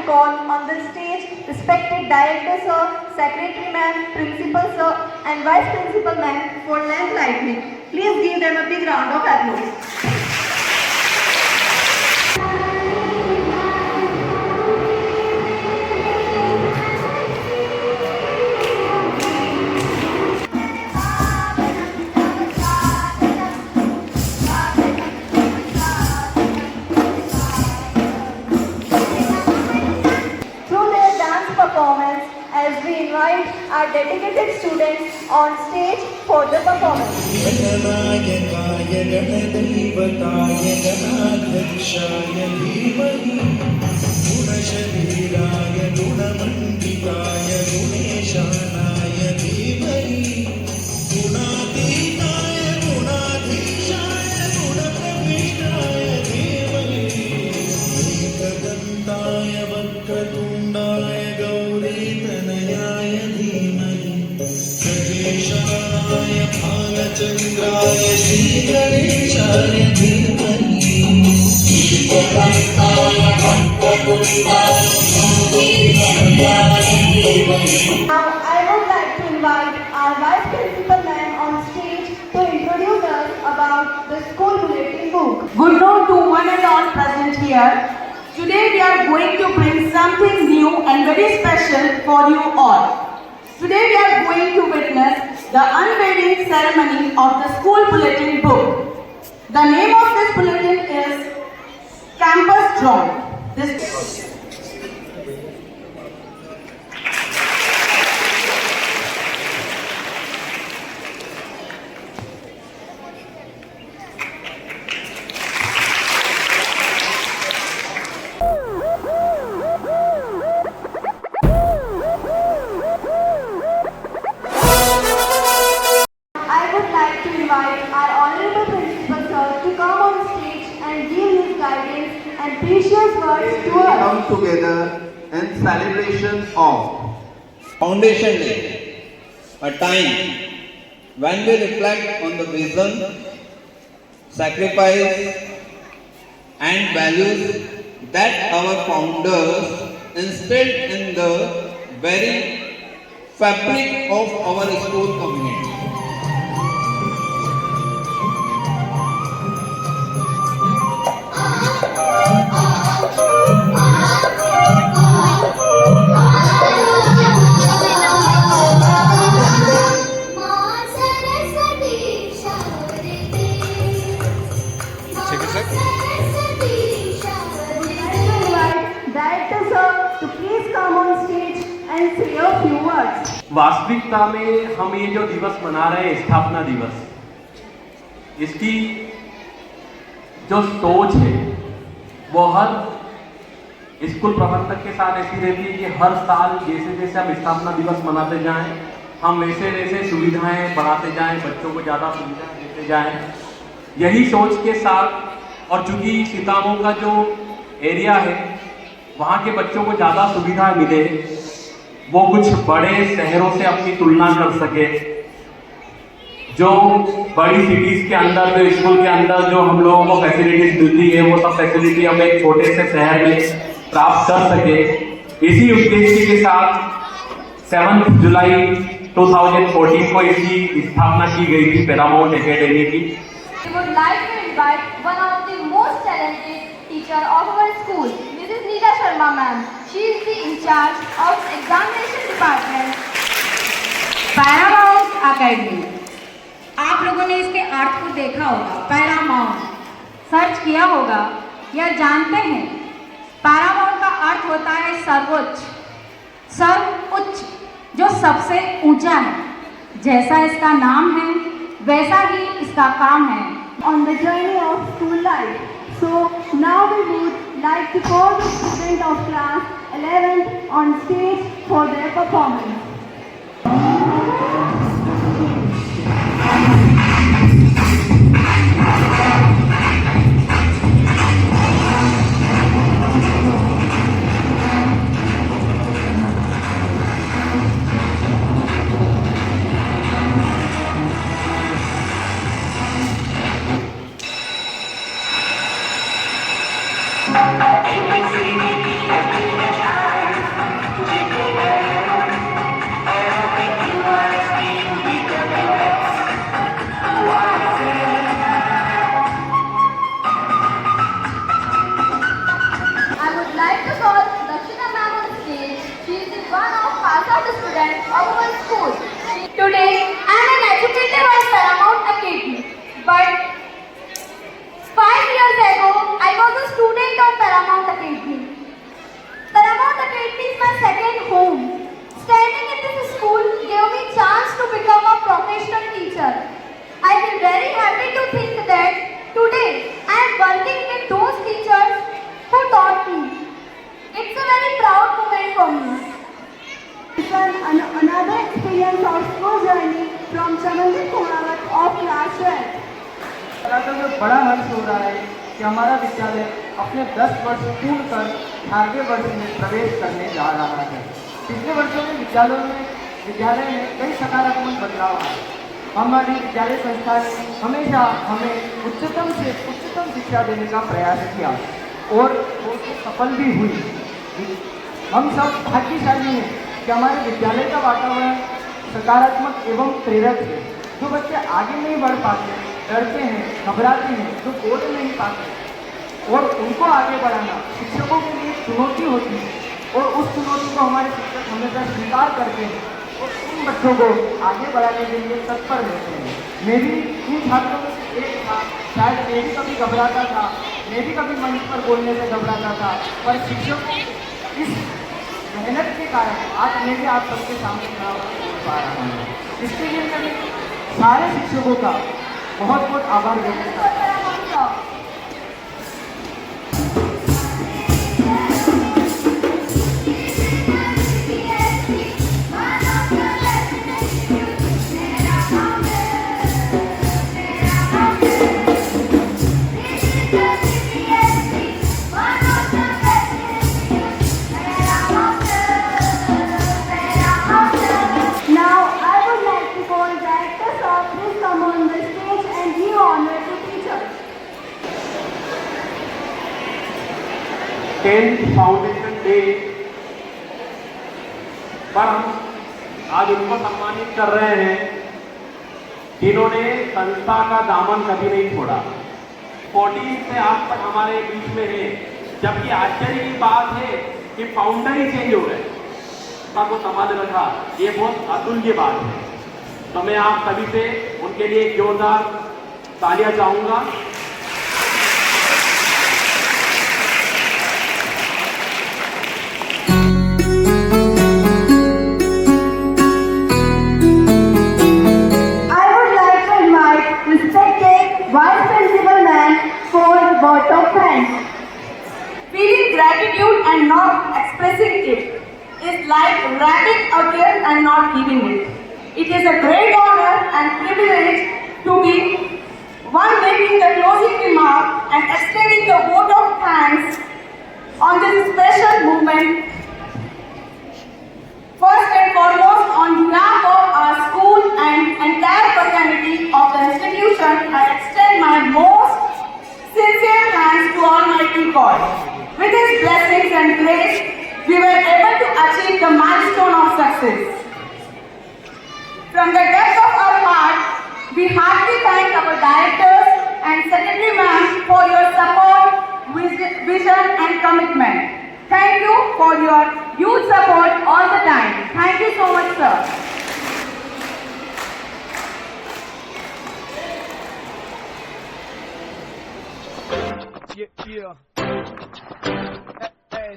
to call on the stage respected Director Sir, Secretary Ma'am, Principal Sir and Vice Principal Ma'am for lamp lighting. Please give them a big round of applause. Performance as we invite our dedicated students on stage for the performance. Chandrai Shri गणेशाय धीमहि Now I would like to invite our Vice Principal Ma'am on stage to introduce us about the school bulletin book. Good noon to one and all present here. Today we are going to bring something new and very special for you all. Today we are going to witness the unveiling ceremony of the school bulletin book. The name of this bulletin is Campus Drawn. And precious words to us. Come together in celebration of Foundation Day, a time when we reflect on the vision, sacrifice and values that our founders instilled in the very fabric of our school community. Director Sir to please come on stage and say a few words. वास्तविकता में हम ये जो दिवस मना रहे हैं स्थापना दिवस, इसकी जो सोच है वो हर स्कूल प्रबंधक के साथ ऐसी रहती है कि हर साल जैसे जैसे हम स्थापना दिवस मनाते जाएं, हम वैसे वैसे सुविधाएं बढ़ाते जाएं, बच्चों को ज़्यादा सुविधाएं देते जाएं। यही सोच के साथ, और चूंकि सीतामऊ का जो एरिया है वहाँ के बच्चों को ज़्यादा सुविधा मिले, वो कुछ बड़े शहरों से अपनी तुलना कर सके, जो बड़ी सिटीज़ के अंदर जो स्कूल के अंदर जो हम लोगों को फैसिलिटीज़ मिलती है वो सब फैसिलिटी हम एक छोटे से शहर में प्राप्त कर सके। इसी उद्देश्य के साथ 7 जुलाई 2014 को इसकी स्थापना की गई थी पैरामाउंट एकेडमी की। We would like to invite one of the most talented teacher of our school, Mrs. Neela Sharma ma'am. She is the in charge of examination department. Paramount academy, आप लोगों ने इसके अर्थ को देखा होगा। पैरामाउंट सर्च किया होगा या जानते हैं, पैरामाउंट का अर्थ होता है सर्वोच्च, सर्वोच्च, जो सबसे ऊंचा है। जैसा इसका नाम है वैसा ही इसका काम है। On the journey of school life. So now we would like to call the student of class 11th on stage for their performance. A, B, C, D, E, F, G, H, I. Today, I am an educator at Paramount Academy. But 5 years ago, I was a student of Paramount Academy. Paramount Academy is my second home. Standing in this school gave me chance to become a professional teacher. I feel very happy to think that today I am working with those teachers who taught me. It's a very proud moment for me. Another experience of school journey from Chamandeep Khonawat of class 12. लगातार में बड़ा हर्ष हो रहा है कि हमारा विद्यालय अपने 10 वर्ष पूर्ण कर 18वें वर्ष में प्रवेश करने जा रहा है। पिछले वर्षों में विद्यालय में कई सकारात्मक बदलाव आए। हमारी विद्यालय संस्था ने हमेशा हमें उच्चतम से उच्चतम शिक्षा देने का प्रयास किया और वो सफल भी हुई। हम सब भाग्यशाली हैं कि हमारे विद्यालय का वातावरण सकारात्मक एवं प्रेरक है। जो बच्चे आगे नहीं बढ़ पाते, डरते हैं, घबराते हैं, जो बोल नहीं पाते और उनको आगे बढ़ाना शिक्षकों के लिए चुनौती होती है और उस चुनौती को हमारे शिक्षक हमेशा स्वीकार करते हैं और उन बच्चों को आगे बढ़ाने के लिए तत्पर रहते हैं। मैं भी इन छात्रों में से एक था। शायद मैं भी कभी घबराता था, मैं भी कभी मंच पर बोलने से घबराता था, पर शिक्षक इस मेहनत के कारण आज मैं भी आप सबके सामने खड़ा बोल पा रहा हूँ। इसके लिए मैं सारे शिक्षकों का बहुत बहुत आभार व्यक्त करता हूँ। Now I would like to call directors of this come on the stage and give honor to teachers. 10th foundation day पर हम आज उनको सम्मानित कर रहे हैं जिन्होंने संस्था का दामन कभी नहीं छोड़ा। 14 से आज तक हमारे बीच में है, जबकि आश्चर्य की बात है कि फाउंडर ही चेंज हो गए, को समाज रखा। ये बहुत अतुल्य बात है। तो मैं आप सभी से उनके लिए एक जोरदार तालियां चाहूंगा। I would like to invite respected Vice Principal Ma'am for vote of thanks. Feeling gratitude and not expressing it is like wrapping a gift and not giving it. It is a great honor and privilege to be one making the closing remark and extending the vote of thanks on this special movement. First and foremost, on behalf of our school and entire fraternity of the institution, I extend my most sincere thanks to Almighty God. With His blessings and grace, we were able to achieve the milestone of success. From the depth of our heart, we heartily thank our directors and secretary ma'am for your support, vision and commitment. Thank you for your huge support all the time. Thank you so much, sir. Hey.